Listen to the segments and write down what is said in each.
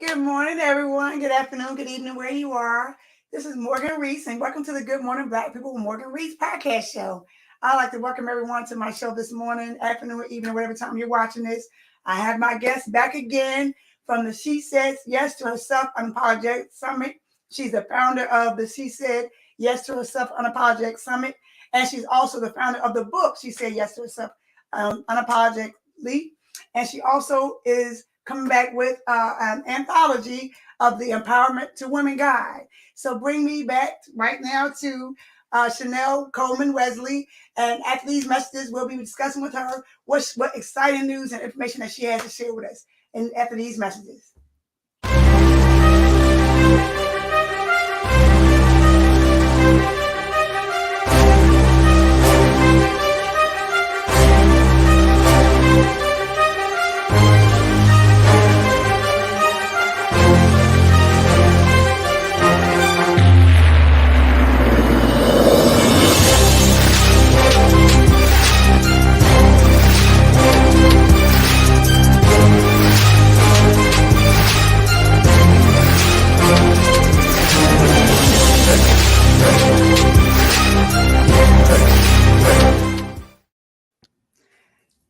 Good morning, everyone. Good afternoon, good evening, where you are. This is Morgan Rees, and welcome to the Good Morning Black People with Morgan Rees podcast show. I'd like to welcome everyone to my show this morning, afternoon, or evening, whatever time you're watching this. I have my guest back again from the She Said Yes to Herself Unapologetic Summit. She's the founder of the She Said Yes to Herself Unapologetic Summit, and she's also the founder of the book She Said Yes to Herself Unapologetically. And she also is coming back with an anthology of the Empowerment to Women Guide. So bring me back right now to Chanelle Coleman-Wesley. And after these messages, we'll be discussing with her what exciting news and information that she has to share with us. And after these messages.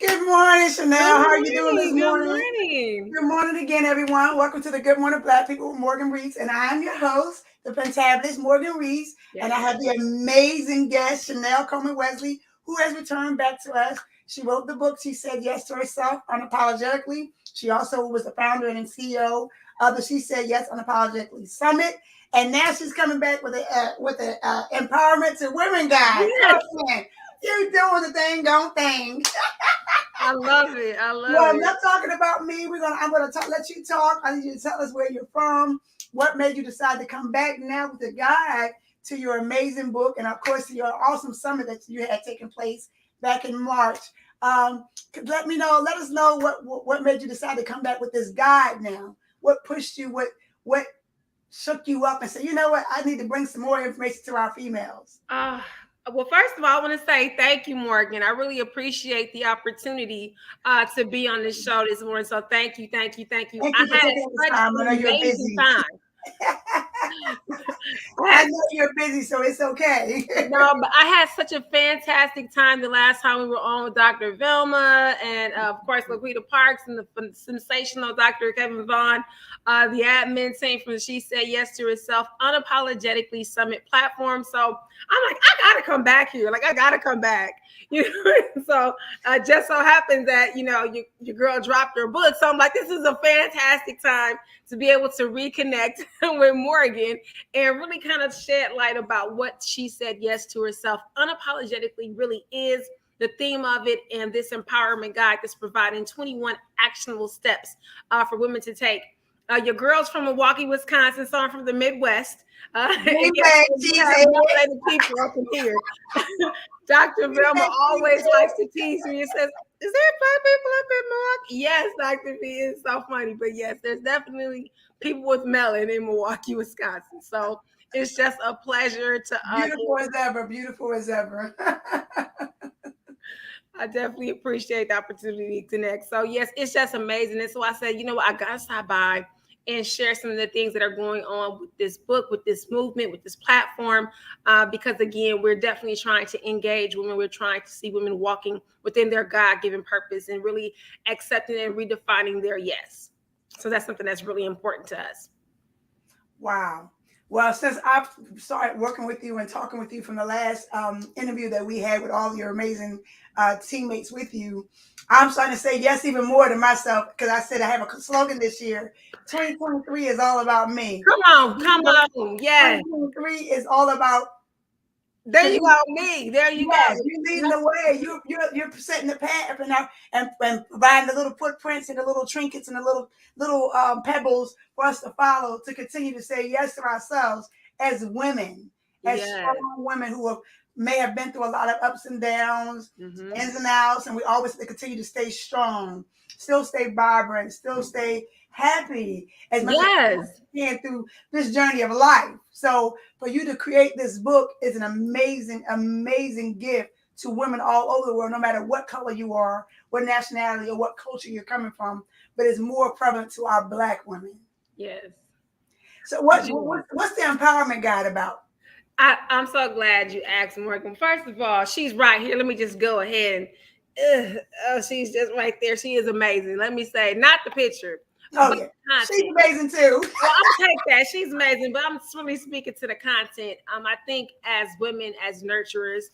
Good morning, Chanelle. How are you doing this morning? Good morning. Good morning again, everyone. Welcome to the Good Morning Black People with Morgan Rees. And I am your host, the fantabulous Morgan Rees. Yes. And I have the amazing guest, Chanelle Coleman-Wesley, who has returned back to us. She wrote the book, She Said Yes to Herself Unapologetically. She also was the founder and CEO of the She Said Yes Unapologetically Summit. And now she's coming back with an Empowerment to Women Guide. Yes. You doing the thing, don't thing. I love it. I love it. Well, I'm not talking about me. I'm gonna let you talk. I need you to tell us where you're from. What made you decide to come back now with the guide to your amazing book, and of course to your awesome summit that you had taken place back in March. Let us know what made you decide to come back with this guide now. What pushed you? What shook you up and said, you know what? I need to bring some more information to our females. Well, first of all, I want to say thank you, Morgan. I really appreciate the opportunity to be on this show this morning. So thank you. Thank you I had such an amazing time. I know you're busy, so it's okay. No, but I had such a fantastic time the last time we were on with Dr. Velma and, of course, Laquita Parks and the sensational Dr. Kevin Vaughn, the admin team from She Said Yes to Herself Unapologetically Summit platform. So I'm like, I got to come back here. I got to come back. So just so happens that, your girl dropped her book. So I'm like, this is a fantastic time to be able to reconnect with Morgan and really kind of shed light about what She Said Yes to Herself Unapologetically really is, the theme of it, and this empowerment guide that's providing 21 actionable steps for women to take. Your girls from Milwaukee, Wisconsin, so I'm from the Midwest. People up in here. Dr. Velma always likes to tease me and says, is there black people up in Milwaukee? Yes, Dr. V, is so funny. But yes, there's definitely people with melon in Milwaukee, Wisconsin. So it's just a pleasure to beautiful as ever. I definitely appreciate the opportunity to connect. So yes, it's just amazing. And so I said, I gotta stop by and share some of the things that are going on with this book, with this movement, with this platform, because again, we're definitely trying to engage women. We're trying to see women walking within their God-given purpose and really accepting and redefining their yes. So that's something that's really important to us. Wow. Well, since I've started working with you and talking with you from the last interview that we had with all your amazing teammates with you, I'm starting to say yes even more to myself, because I said I have a slogan this year. 2023 is all about me. Come on. Yes. 2023 is all about. There you go, me. There you go. You're leading the way. You're setting the path and providing the little footprints and the little trinkets and the little pebbles for us to follow to continue to say yes to ourselves as women, as strong women who may have been through a lot of ups and downs, ins and outs, and we always continue to stay strong, still stay vibrant, still stay happy as much as we can through this journey of life. So for you to create this book is an amazing, amazing gift to women all over the world, no matter what color you are, what nationality or what culture you're coming from, but it's more prevalent to our Black women. Yes. So what's the empowerment guide about? I'm so glad you asked, Morgan. First of all, she's right here. Let me just go ahead and she's just right there. She is amazing. Let me say, not the picture, Oh but yeah, the content. she's amazing too. Well, I'm gonna take that. She's amazing, but I'm really speaking to the content. I think as women, as nurturers,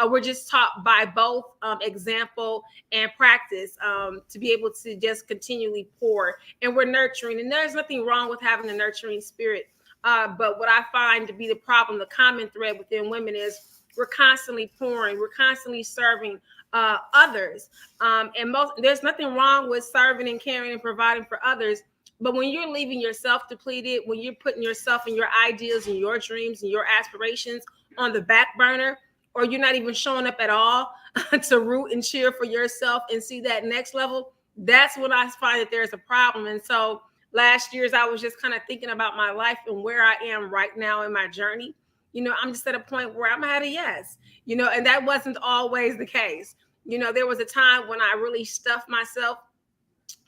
we're just taught by both example and practice to be able to just continually pour, and we're nurturing. And there's nothing wrong with having a nurturing spirit. But what I find to be the problem, the common thread within women is we're constantly pouring, we're constantly serving others. And there's nothing wrong with serving and caring and providing for others. But when you're leaving yourself depleted, when you're putting yourself and your ideas and your dreams and your aspirations on the back burner, or you're not even showing up at all to root and cheer for yourself and see that next level, that's when I find that there's a problem. And so last year, as I was just kind of thinking about my life and where I am right now in my journey, I'm just at a point where I'm at a yes, and that wasn't always the case. There was a time when I really stuffed myself,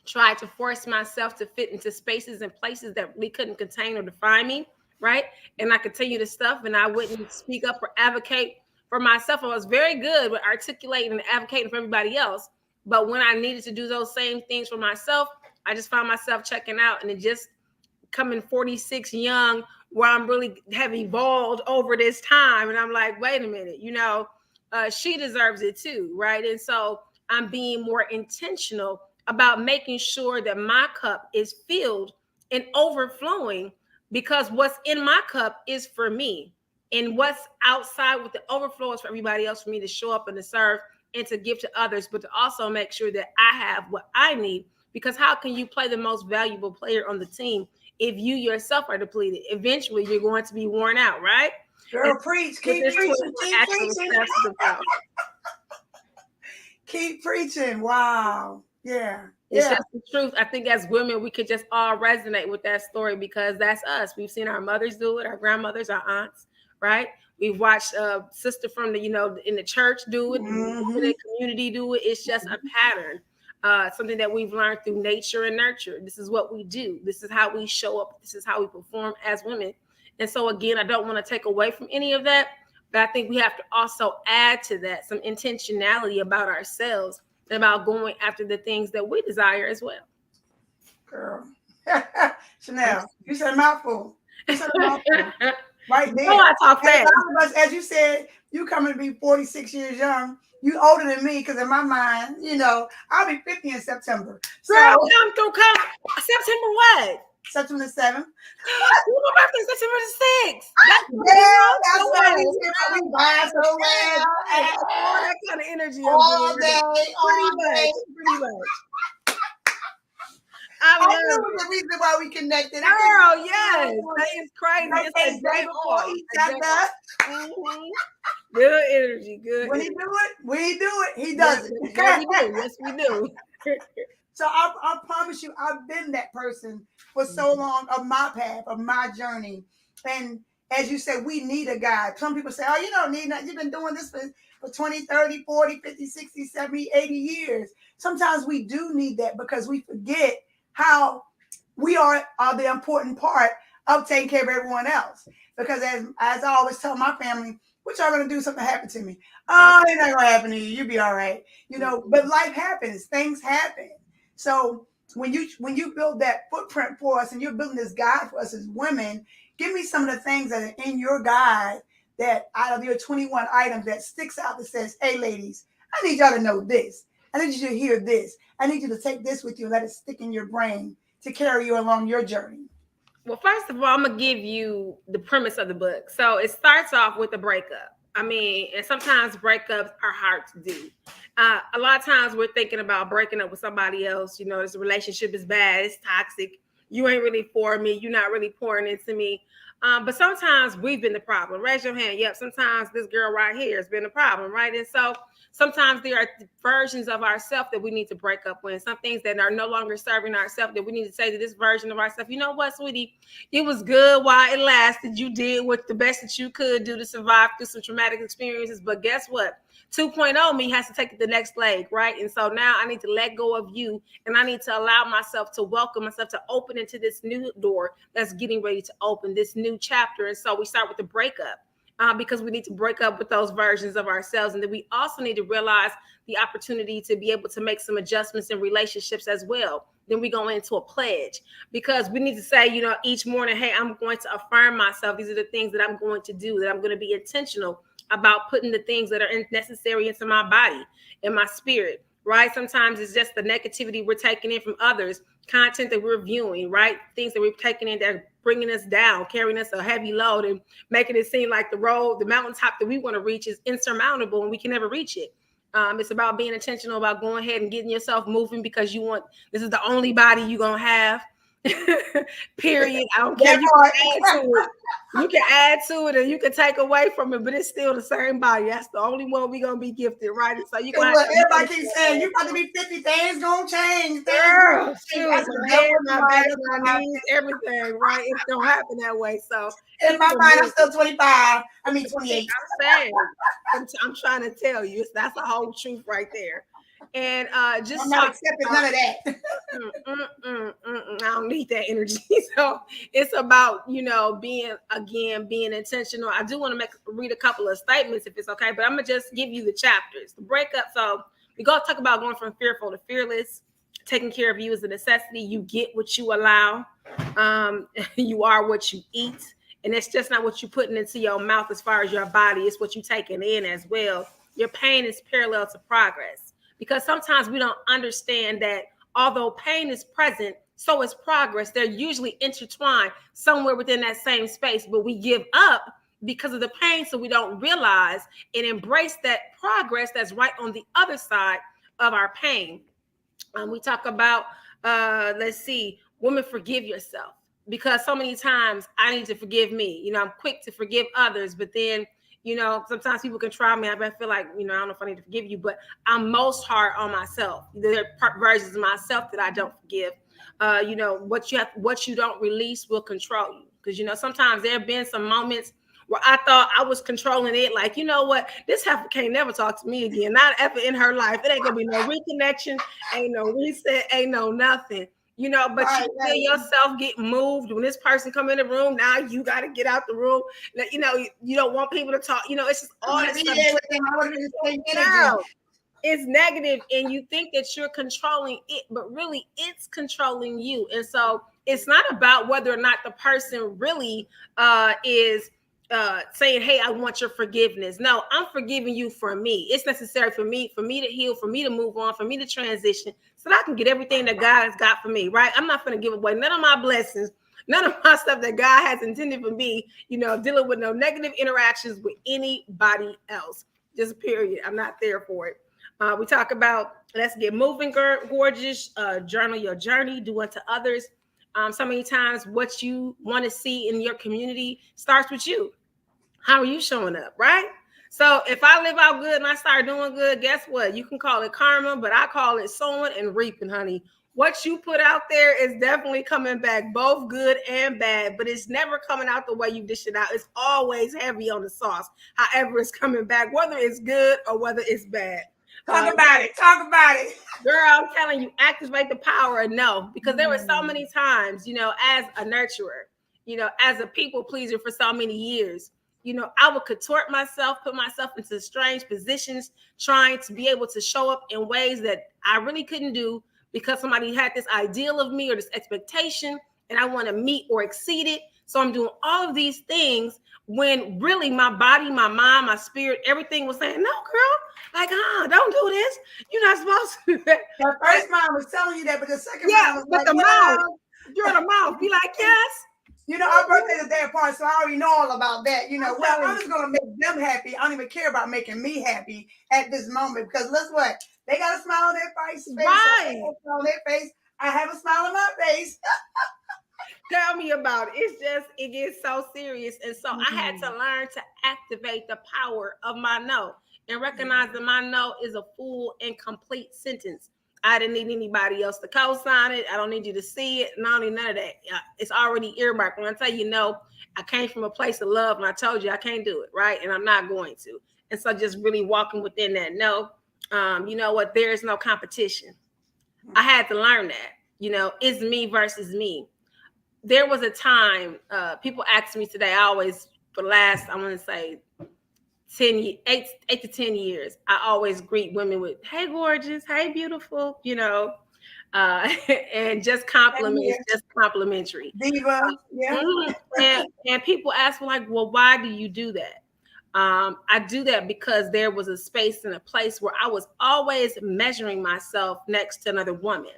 tried to force myself to fit into spaces and places that really couldn't contain or define me, right? And I continue to stuff, and I wouldn't speak up or advocate for myself. I was very good with articulating and advocating for everybody else. But when I needed to do those same things for myself, I just found myself checking out, and it just coming 46 young, where I'm really have evolved over this time. And I'm like, wait a minute, she deserves it too, right? And so I'm being more intentional about making sure that my cup is filled and overflowing, because what's in my cup is for me, and what's outside with the overflow is for everybody else, for me to show up and to serve and to give to others, but to also make sure that I have what I need. Because how can you play the most valuable player on the team if you yourself are depleted? Eventually, you're going to be worn out, right? Girl, preach. Keep preaching. Keep preaching. Keep preaching. Wow. Yeah. It's just the truth. I think as women, we could just all resonate with that story, because that's us. We've seen our mothers do it, our grandmothers, our aunts, right? We've watched sister from the, in the church do it, the community do it. It's just a pattern. Something that we've learned through nature and nurture. This is what we do. This is how we show up. This is how we perform as women. And so again, I don't want to take away from any of that, but I think we have to also add to that some intentionality about ourselves and about going after the things that we desire as well. Girl. Chanelle, you said a mouthful. You said a mouthful. Right there. Oh, I talk fast. As you said, you coming to be 46 years young. You older than me, because in my mind, I'll be 50 in September. So come September what? September 7th. My birthday September 6th. That's why we buy so well. All that kind of energy. All day, pretty much. I knew the reason why we connected. Girl, yes. That is crazy. It's great for each other. Good energy. Good. When he do it, he does it. Yes, we do. So I promise you, I've been that person for so long of my path, of my journey. And as you said, we need a guide. Some people say, oh, you don't need that. You've been doing this for 20, 30, 40, 50, 60, 70, 80 years. Sometimes we do need that, because we forget how we are the important part of taking care of everyone else. Because as I always tell my family, what y'all gonna do if something happened to me? Oh, it's not gonna happen to you. You'll be all right. But life happens. Things happen. So when you build that footprint for us, and you're building this guide for us as women, give me some of the things that are in your guide, that out of your 21 items, that sticks out, that says, hey, ladies, I need y'all to know this. I need you to hear this. I need you to take this with you and let it stick in your brain to carry you along your journey. Well, first of all, I'm going to give you the premise of the book. So it starts off with a breakup. And sometimes breakups are hard to do. A lot of times we're thinking about breaking up with somebody else. This relationship is bad. It's toxic. You ain't really for me. You're not really pouring into me. But sometimes we've been the problem. Raise your hand. Yep. Sometimes this girl right here has been the problem, right? And so sometimes there are versions of ourselves that we need to break up with. Some things that are no longer serving ourselves, that we need to say to this version of ourselves, you know what, sweetie? It was good while it lasted. You did what the best that you could do to survive through some traumatic experiences. But guess what? 2.0 me has to take it the next leg, right? And so now I need to let go of you, and I need to allow myself to welcome myself to open into this new door that's getting ready to open, this new chapter. And so we start with the breakup. Because we need to break up with those versions of ourselves. And then we also need to realize the opportunity to be able to make some adjustments in relationships as well. Then we go into a pledge, because we need to say, you know, each morning, hey, I'm going to affirm myself. These are the things that I'm going to do, that I'm going to be intentional about putting the things that are necessary into my body and my spirit, right? Sometimes it's just the negativity we're taking in from others, content that we're viewing, right? Things that we're taking in that are bringing us down, carrying us a heavy load, and making it seem like the road, the mountaintop that we want to reach is insurmountable and we can never reach it. It's about being intentional about going ahead and getting yourself moving, because you want, this is the only body you're going to have. Period. I don't care. You can add to it. You can add to it and you can take away from it, but it's still the same body. That's the only one we're gonna be gifted, right? And so you gonna have everybody keeps saying you got to be 50, things gonna change. Girl, shoot, my head, my back, my knees, everything, right? It don't happen that way. So in my mind, I'm still 25. I mean 28. I'm saying, I'm trying to tell you, that's the whole truth right there. And just I'm not accepting none of that. I don't need that energy. So it's about, you know, being intentional. I do want to read a couple of statements if it's okay, but I'm gonna just give you the chapters. The breakup. So we go talk about going from fearful to fearless. Taking care of you is a necessity. You get what you allow. You are what you eat, and it's just not what you're putting into your mouth as far as your body. It's what you're taking in as well. Your pain is parallel to progress. Because sometimes we don't understand that although pain is present, so is progress. They're usually intertwined somewhere within that same space, but we give up because of the pain, so we don't realize and embrace that progress that's right on the other side of our pain. We talk about, women, forgive yourself, because so many times I need to forgive me. You know, I'm quick to forgive others, but then, you know, sometimes people can try me. I feel like, you know, I don't know if I need to forgive you, but I'm most hard on myself. There are versions of myself that I don't forgive. You know, what you don't release will control you. Because, you know, sometimes there have been some moments where I thought I was controlling it. Like, you know what? This heifer can't never talk to me again. Not ever in her life. It ain't going to be no reconnection. Ain't no reset. Ain't no nothing. You know, but you feel yourself get moved when this person come in the room. Now you got to get out the room. You know, you don't want people to talk. You know, it's just all this stuff. It's negative, and you think that you're controlling it, but really it's controlling you. And so it's not about whether or not the person really is saying, hey, I want your forgiveness. No, I'm forgiving you for me. It's necessary for me to heal, for me to move on, for me to transition, so that I can get everything that God has got for me, right? I'm not going to give away none of my blessings, none of my stuff that God has intended for me, you know, dealing with no negative interactions with anybody else. Just period. I'm not there for it. We talk about, let's get moving, gorgeous, journal your journey, do unto others. So many times what you want to see in your community starts with you. How are you showing up, right? So if I live out good and I start doing good, guess what? You can call it karma, but I call it sowing and reaping, honey. What you put out there is definitely coming back, both good and bad, but it's never coming out the way you dish it out. It's always heavy on the sauce, however it's coming back, whether it's good or whether it's bad. Talk about it. Girl, I'm telling you, activate the power of no, because there were so many times, you know, as a nurturer, you know, as a people pleaser for so many years, you know, I would contort myself, put myself into strange positions, trying to be able to show up in ways that I really couldn't do because somebody had this ideal of me or this expectation, and I want to meet or exceed it. So I'm doing all of these things when really my body, my mind, my spirit, everything was saying, no, girl, like, don't do this. You're not supposed to do that. The first mind was telling you that, but the second mind was like, the mouth. You're the mouth. Be like, yes. You know, our birthday is a day apart, so I already know all about that. You know, well, I'm just going to make them happy. I don't even care about making me happy at this moment, because guess what? They got a smile on their face. Right. On their face. I have a smile on my face. Tell me about it. It gets so serious. And so I had to learn to activate the power of my no and recognize that my no is a full and complete sentence. I didn't need anybody else to co-sign it. I don't need you to see it. And I don't need none of that. It's already earmarked. When I tell you no, I came from a place of love, and I told you I can't do it, right? And I'm not going to. And so just really walking within that. No, you know what? There is no competition. I had to learn that. You know, it's me versus me. There was a time, people ask me today, I always, for the last, I want to say 8 to 10 years, I always greet women with, hey, gorgeous, hey, beautiful, you know, and just compliments, just complimentary. Diva, yeah. And people ask me like, well, why do you do that? I do that because there was a space and a place where I was always measuring myself next to another woman.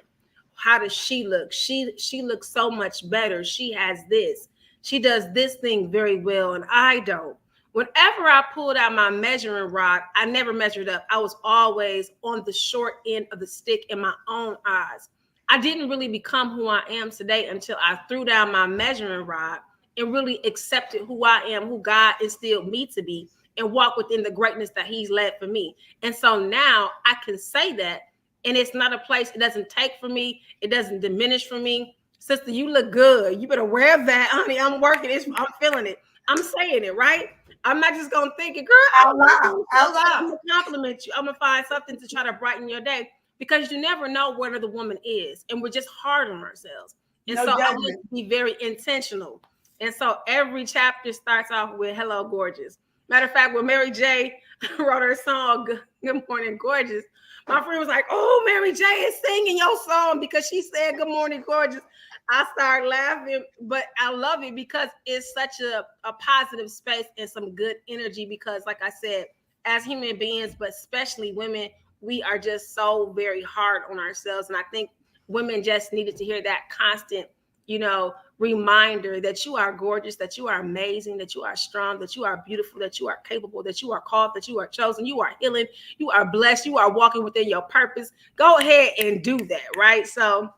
How does she look? She looks so much better. She has this. She does this thing very well, and I don't. Whenever I pulled out my measuring rod, I never measured up. I was always on the short end of the stick in my own eyes. I didn't really become who I am today until I threw down my measuring rod and really accepted who I am, who God instilled me to be, and walk within the greatness that He's led for me. And so now I can say that, and it's not a place, it doesn't take from me, it doesn't diminish from me. Sister, you look good. You better wear that, honey. I'm working it. I'm feeling it. I'm saying it, right? I'm not just gonna think it, girl. Out loud. I'm gonna compliment you. I'm gonna find something to try to brighten your day, because you never know where the woman is, and we're just hard on ourselves. And so I want to be very intentional. And so every chapter starts off with "Hello, gorgeous." Matter of fact, when Mary J wrote her song "Good Morning, Gorgeous," my friend was like, "Oh, Mary J is singing your song because she said good morning, gorgeous." I started laughing, but I love it because it's such a positive space and some good energy. Because, like I said, as human beings, but especially women, we are just so very hard on ourselves. And I think women just needed to hear that constant, you know, reminder that you are gorgeous, that you are amazing, that you are strong, that you are beautiful, that you are capable, that you are called, that you are chosen, you are healing, you are blessed, you are walking within your purpose. Go ahead and do that, right? So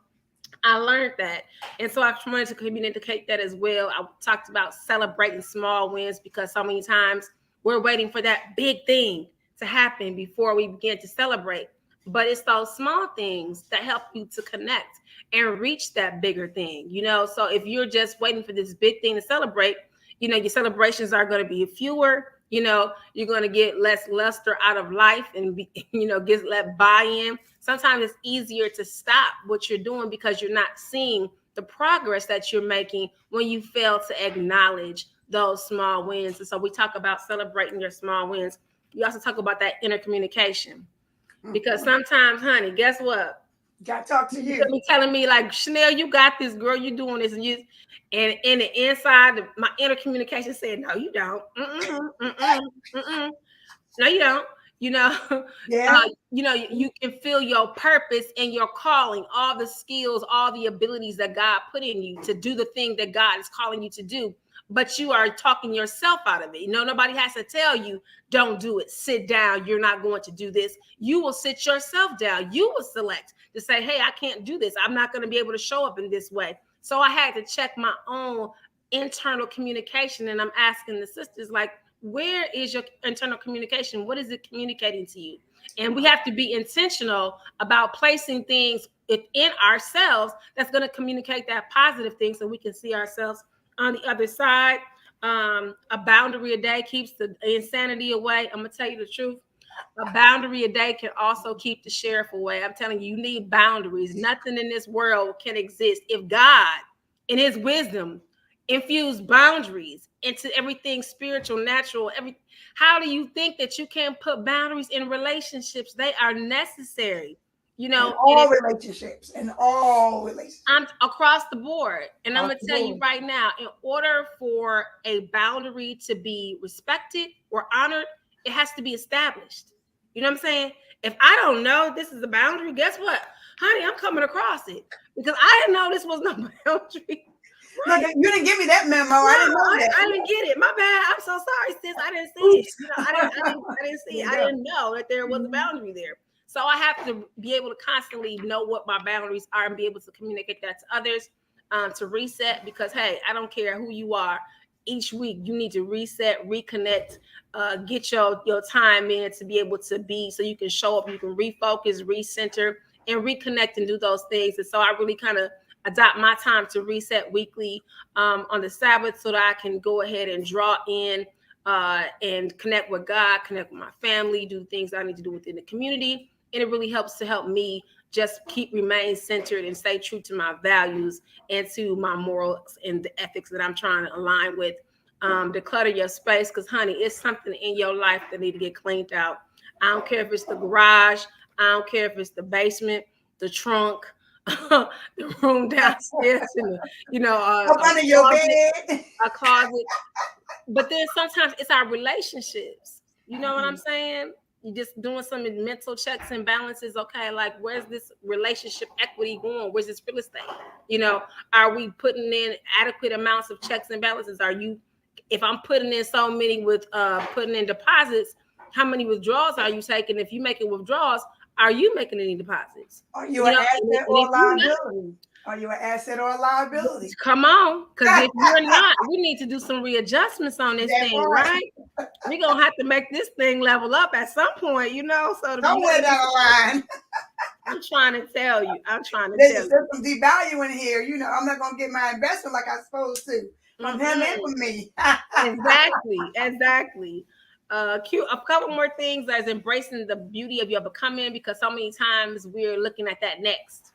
I learned that. And so I wanted to communicate that as well. I talked about celebrating small wins, because so many times we're waiting for that big thing to happen before we begin to celebrate. But it's those small things that help you to connect and reach that bigger thing, you know? So if you're just waiting for this big thing to celebrate, you know, your celebrations are going to be fewer. You know, you're going to get less luster out of life and, get less buy-in. Sometimes it's easier to stop what you're doing because you're not seeing the progress that you're making when you fail to acknowledge those small wins. And so we talk about celebrating your small wins. We also talk about that inner communication, because sometimes, honey, guess what? Got to talk to you. Be telling me like, Chanelle, you got this, girl. You're doing this, and in the inside, my inner communication said, no, you don't. No, you don't. You know, yeah. You can feel your purpose and your calling, all the skills, all the abilities that God put in you to do the thing that God is calling you to do. But you are talking yourself out of it. You know, nobody has to tell you, don't do it. Sit down. You're not going to do this. You will sit yourself down. You will select to say, hey, I can't do this. I'm not going to be able to show up in this way. So I had to check my own internal communication. And I'm asking the sisters, like, where is your internal communication? What is it communicating to you? And we have to be intentional about placing things within ourselves that's going to communicate that positive thing, so we can see ourselves on the other side. A boundary a day keeps the insanity away. I'm going to tell you the truth. A boundary a day can also keep the sheriff away. I'm telling you, you need boundaries. Nothing in this world can exist if God, in his wisdom, infused boundaries into everything spiritual, natural, how do you think that you can put boundaries in relationships? They are necessary. You know, all relationships. I'm across the board. And I'm going to tell you right now, in order for a boundary to be respected or honored, it has to be established. You know what I'm saying? If I don't know this is a boundary, guess what? Honey, I'm coming across it, because I didn't know this was no boundary. Right? Look, you didn't give me that memo. No, I didn't know that. I didn't get it. My bad. I'm so sorry, sis. I didn't see it. I didn't see it. I didn't know that there was a boundary there. So I have to be able to constantly know what my boundaries are and be able to communicate that to others, to reset, because, hey, I don't care who you are. Each week you need to reset, reconnect, get your time in to be able to be, so you can show up, you can refocus, recenter, and reconnect and do those things. And so I really kind of adopt my time to reset weekly on the Sabbath, so that I can go ahead and draw in and connect with God, connect with my family, do things I need to do within the community. And it really helps to help me just remain centered and stay true to my values and to my morals and the ethics that I'm trying to align with. Declutter your space, because honey, it's something in your life that need to get cleaned out. I don't care if it's the garage, I don't care if it's the basement, the trunk, the room downstairs, and up under your bed, a closet. But then sometimes it's our relationships. You know what I'm saying? You just doing some mental checks and balances. Okay, like where's this relationship equity going? Where's this real estate? Are we putting in adequate amounts of checks and balances? If I'm putting in so many with putting in deposits, how many withdrawals are you taking? If you're making withdrawals, are you making any deposits? Are you an asset or a liability? Are you an asset or a liability? Come on, because if you're not, we need to do some readjustments on this thing, right? We're going to have to make this thing level up at some point, So somewhere down the line. I'm trying to tell you. There's some devaluing here. I'm not going to get my investment like I'm supposed to. From him and from me. Exactly. Cute. A couple more things as embracing the beauty of your becoming, because so many times we're looking at that next.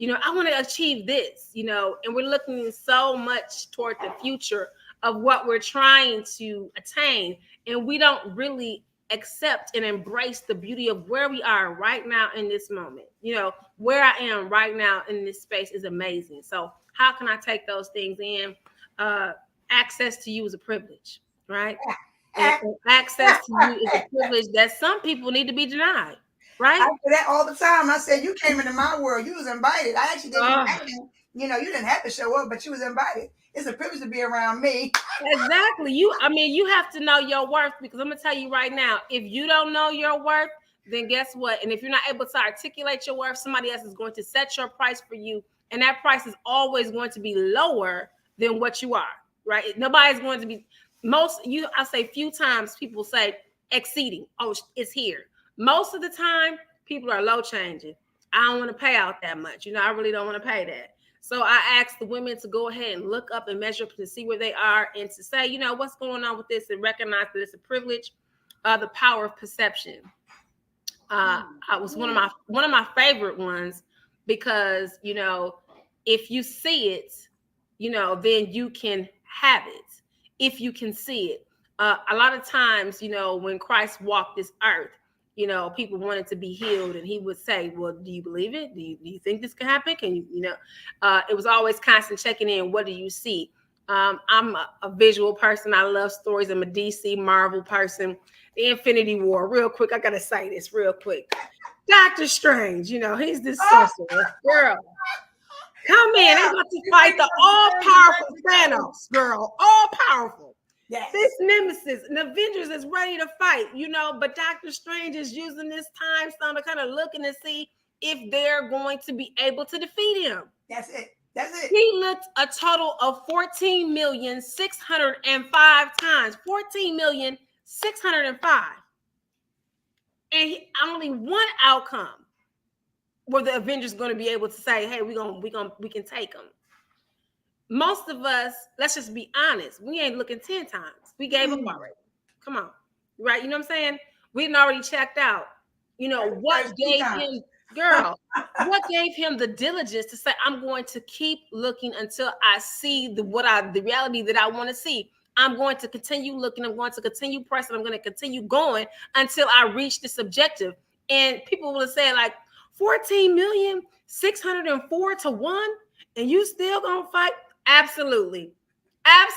I want to achieve this, and we're looking so much toward the future of what we're trying to attain. And we don't really accept and embrace the beauty of where we are right now in this moment. Where I am right now in this space is amazing. So how can I take those things in? Access to you is a privilege, right? And access to you is a privilege that some people need to be denied. Right? I say that all the time. I said, you came into my world. You was invited. I actually didn't you didn't have to show up, but you was invited. It's a privilege to be around me. Exactly. You have to know your worth, because I'm going to tell you right now, if you don't know your worth, then guess what? And if you're not able to articulate your worth, somebody else is going to set your price for you. And that price is always going to be lower than what you are, right? Nobody's going to be I say few times people say exceeding. Oh, it's here. Most of the time, people are low changing. I don't want to pay out that much. I really don't want to pay that. So I ask the women to go ahead and look up and measure up to see where they are, and to say, what's going on with this, and recognize that it's a privilege. The power of perception. I was one of my favorite ones, because if you see it, then you can have it. If you can see it, a lot of times, when Christ walked this earth, people wanted to be healed, and he would say, well, do you believe it? Do you think this can happen? Can you, it was always constant checking in. What do you see? I'm a visual person. I love stories. I'm a DC Marvel person. The Infinity War, real quick. I got to say this real quick. Doctor Strange, he's this sorcerer. Girl, come in. They're about to fight the all-powerful Thanos, girl. All-powerful. Yes. This nemesis, and Avengers is ready to fight, but Doctor Strange is using this time stone to kind of looking to see if they're going to be able to defeat him. That's it. He looked a total of 14,605 times. 14,605. And only one outcome where the Avengers going to be able to say, hey, we can take them. Most of us, let's just be honest, we ain't looking 10 times. We gave up already. Come on. Right? You know what I'm saying? We didn't already checked out. What gave him, girl, what gave him the diligence to say, I'm going to keep looking until I see the reality that I want to see. I'm going to continue looking. I'm going to continue pressing. I'm going to continue going until I reach this objective. And people will say, like, 14,604 to 1, and you still gonna fight? Absolutely. I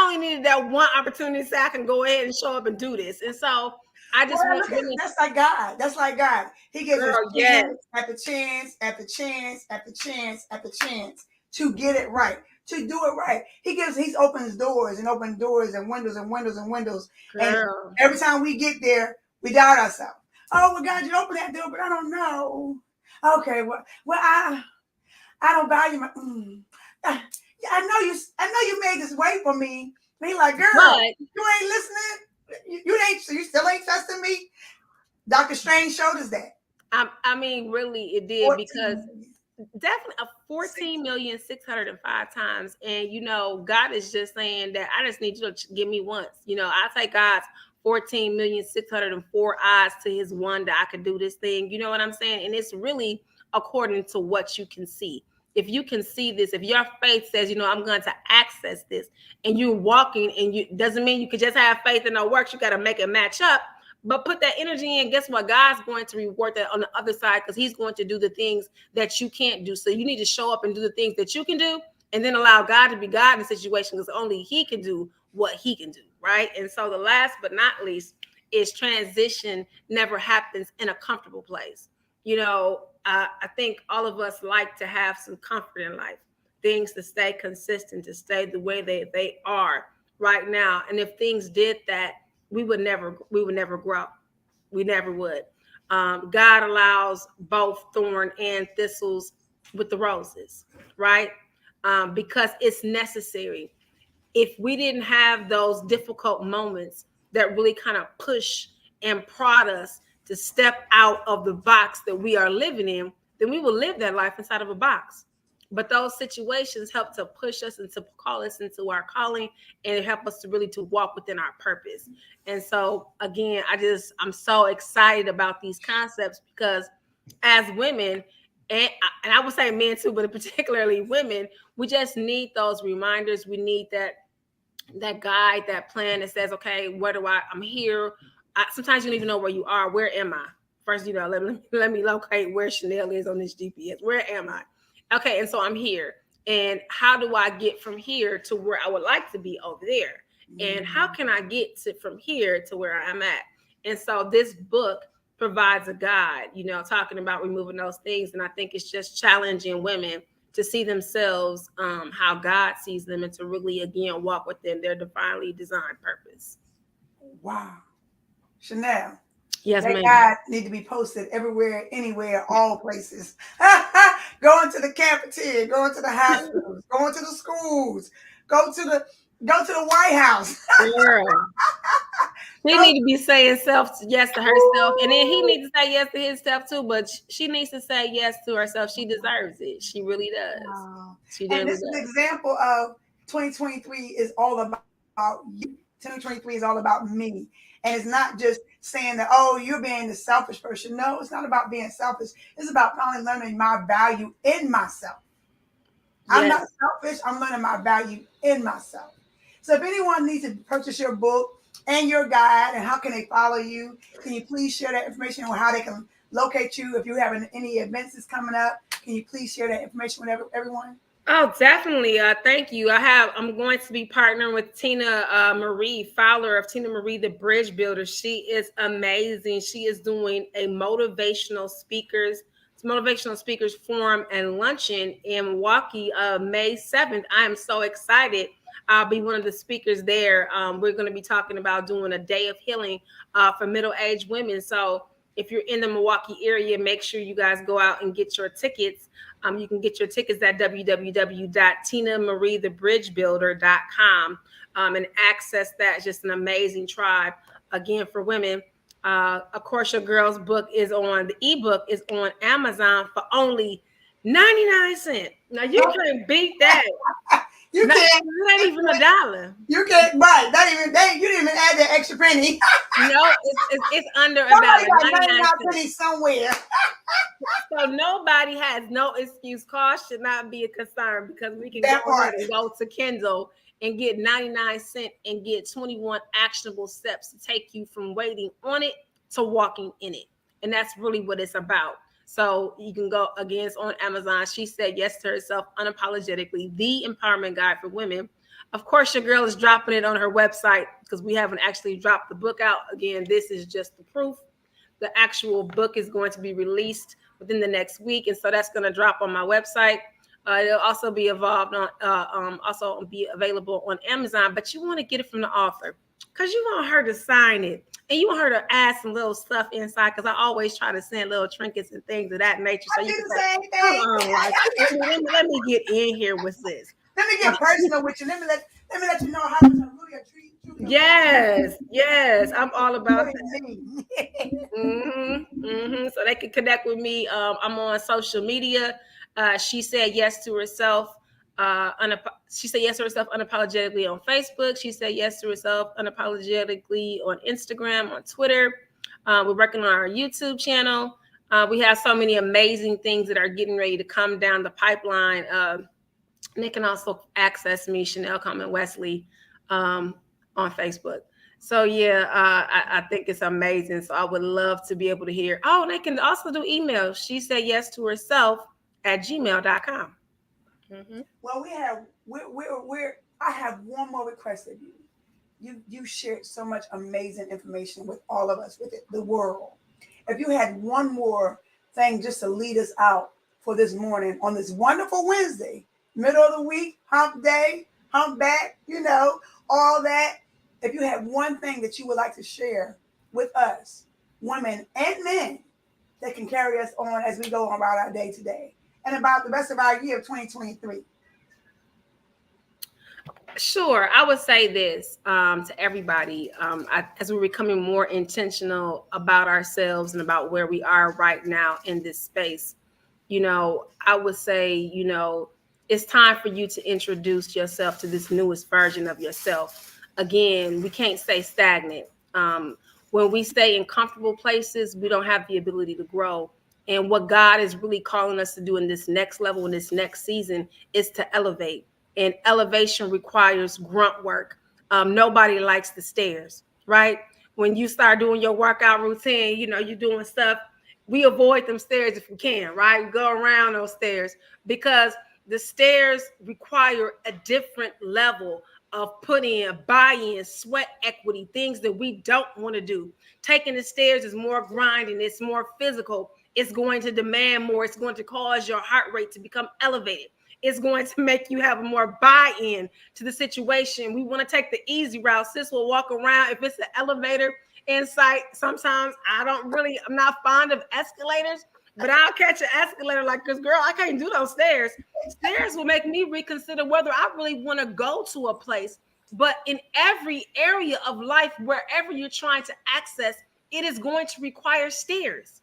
only needed that one opportunity to say I can go ahead and show up and do this. And so I just that's like God. That's like God. He gives us chance after chance after chance after chance after chance to get it right, to do it right. He's opens doors and open doors and windows and windows and windows. Girl. And every time we get there, we doubt ourselves. Oh, well, God, you open that door, but I don't know. Okay, well, I don't value my. I know you made this way for me. And he's like, girl, you ain't listening. You still ain't trusting me. Doctor Strange showed us that. I mean, really, it did, because definitely 14,605 times. And, God is just saying that I just need you to give me once. I take God's 14,604 eyes to his one that I could do this thing. You know what I'm saying? And it's really according to what you can see. If you can see this, if your faith says, I'm going to access this, and you're walking, and doesn't mean you could just have faith and no works. You got to make it match up. But put that energy in. Guess what? God's going to reward that on the other side, because he's going to do the things that you can't do. So you need to show up and do the things that you can do, and then allow God to be God in the situation, because only he can do what he can do, right? And so the last but not least is transition never happens in a comfortable place. I think all of us like to have some comfort in life, things to stay consistent, to stay the way they are right now. And if things did that, we would never grow. We never would. God allows both thorn and thistles with the roses, right? Because it's necessary. If we didn't have those difficult moments that really kind of push and prod us to step out of the box that we are living in, then we will live that life inside of a box. But those situations help to push us and to call us into our calling, and it help us to really to walk within our purpose. And so again, I'm so excited about these concepts, because as women, and I would say men too, but particularly women, we just need those reminders. We need that guide, that plan that says, okay, I'm here. Sometimes you don't even know where you are. Where am I? First, let me locate where Chanelle is on this GPS. Where am I? Okay, and so I'm here. And how do I get from here to where I would like to be over there? And how can I get from here to where I'm at? And so this book provides a guide, talking about removing those things. And I think it's just challenging women to see themselves how God sees them, and to really, again, walk within their divinely designed purpose. Wow. Chanelle. Yes, that ma'am. guide need to be posted everywhere, anywhere, all places. Going to the cafeteria, going to the hospitals, going to the schools, go to the White House. Girl. She need to be saying yes to herself, and then he needs to say yes to himself too. But she needs to say yes to herself. She deserves it. She really does. Wow. She and this is an example of 2023 is all about you. 2023 is all about me. And it's not just saying that, oh, you're being the selfish person. No, it's not about being selfish. It's about finally learning my value in myself. Yes. I'm not selfish. I'm learning my value in myself. So if anyone needs to purchase your book and your guide, and how can they follow you, can you please share that information on how they can locate you? If you have any events that's coming up, can you please share that information with everyone? Oh, definitely. Thank you. I'm going to be partnering with Tina Marie Fowler of Tina Marie, the Bridge Builder. She is amazing. She is doing a motivational speakers forum and luncheon in Milwaukee, May 7th. I am so excited. I'll be one of the speakers there. We're going to be talking about doing a day of healing for middle-aged women. So if you're in the Milwaukee area, make sure you guys go out and get your tickets. You can get your tickets at www.tinamariethebridgebuilder.com and access that. It's just an amazing tribe, again, for women. Of course, your girl's book the ebook is on Amazon for only 99 cents. Now, you can't beat that. You can't. Not even $1. You can't buy. You didn't even add that extra penny. No, it's under $1. 99 pennies somewhere. So nobody has no excuse. Cost should not be a concern, because we can go ahead and go to Kindle and get 99 cents and get 21 actionable steps to take you from waiting on it to walking in it. And that's really what it's about. So you can go, again, it's on Amazon. She Said Yes to Herself Unapologetically, the empowerment guide for women. Of course, your girl is dropping it on her website, because we haven't actually dropped the book out. Again, this is just the proof. The actual book is going to be released within the next week. And so that's going to drop on my website. It'll also be available on Amazon, but you want to get it from the author, because you want her to sign it. And you want her to add some little stuff inside, because I always try to send little trinkets and things of that nature. So you can say, let me get in here with this. Let me get personal with you. Let me let you know how to really treat you. Yes, I'm all about that. So they can connect with me. I'm on social media She Said Yes to Herself. She Said Yes to Herself Unapologetically on Facebook. She Said Yes to Herself Unapologetically on Instagram, on Twitter. We're working on our YouTube channel. We have so many amazing things that are getting ready to come down the pipeline. They can also access me, Chanelle Coleman-Wesley, on Facebook. So yeah, I think it's amazing. So I would love to be able to hear. Oh, they can also do email. She Said Yes to Herself at gmail.com. Mm-hmm. Well, I have one more request of you. You shared so much amazing information with all of us, with the world. If you had one more thing just to lead us out for this morning on this wonderful Wednesday, middle of the week, hump day, hump back, all that. If you had one thing that you would like to share with us, women and men, that can carry us on as we go on about our day to day and about the rest of our year of 2023. Sure. I would say this to everybody as we're becoming more intentional about ourselves and about where we are right now in this space. I would say, it's time for you to introduce yourself to this newest version of yourself. Again, we can't stay stagnant. When we stay in comfortable places, we don't have the ability to grow. And what God is really calling us to do in this next level, in this next season, is to elevate. And elevation requires grunt work. Nobody likes the stairs, right? When you start doing your workout routine, you're doing stuff. We avoid them stairs if we can, right? We go around those stairs because the stairs require a different level of put in, buy-in, sweat equity, things that we don't want to do. Taking the stairs is more grinding. It's more physical. It's going to demand more. It's going to cause your heart rate to become elevated. It's going to make you have more buy-in to the situation. We want to take the easy route. Sis will walk around. If it's an elevator in sight, sometimes I'm not fond of escalators, but I'll catch an escalator because girl, I can't do those stairs. Stairs will make me reconsider whether I really want to go to a place. But in every area of life, wherever you're trying to access, it is going to require stairs.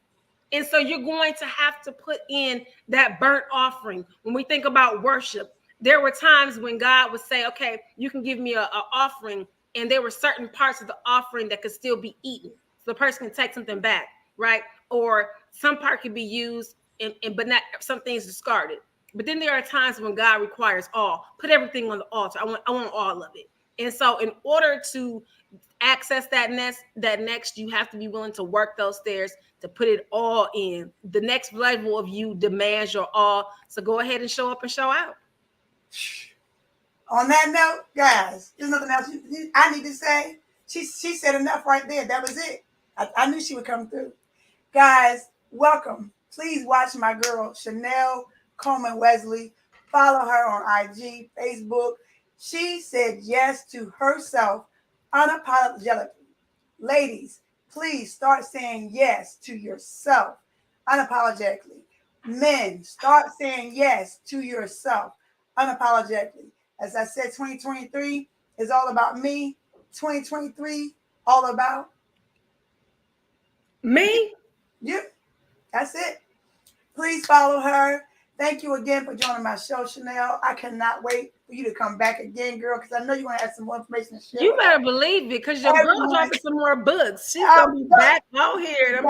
And so you're going to have to put in that burnt offering. When we think about worship, there were times when God would say, okay, you can give me an offering. And there were certain parts of the offering that could still be eaten. So the person can take something back, right? Or some part could be used, but not some things discarded. But then there are times when God requires all. Put everything on the altar. I want all of it. And so in order to access that next, you have to be willing to work those stairs to put it all in. The next level of you demands your all. So go ahead and show up and show out. On that note, guys, there's nothing else I need to say. She said enough right there. That was it. I knew she would come through. Guys, welcome. Please watch my girl, Chanelle Coleman-Wesley. Follow her on IG, Facebook. She said yes to herself unapologetically. Ladies, please start saying yes to yourself unapologetically. Men, start saying yes to yourself unapologetically. As I said, 2023 is all about me. 2023, all about me. Yep, that's it. Please follow her. Thank you again for joining my show, Chanelle. I cannot wait for you to come back again, girl, because I know you're going to have some more information to share. You better believe it, because your girl dropping some more books. She's going to be back out here.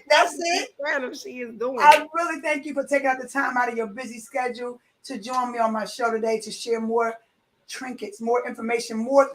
That's it. She is doing. I really thank you for taking out the time out of your busy schedule to join me on my show today to share more trinkets, more information, more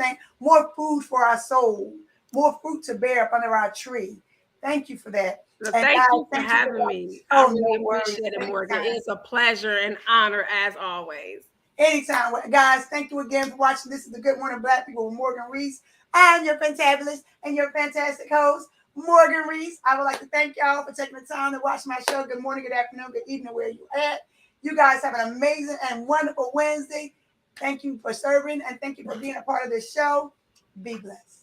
food for our soul, more fruit to bear up under our tree. Thank you for that. So thank you for having me. I really appreciate it, Morgan. It's a pleasure and honor as always. Anytime, guys. Thank you again for watching. This is the Good Morning Black People with Morgan Rees. I'm your fantabulous and your fantastic host, Morgan Rees. I would like to thank y'all for taking the time to watch my show. Good morning, good afternoon, good evening, where you at. You guys have an amazing and wonderful Wednesday. Thank you for serving and thank you for being a part of this show. Be blessed.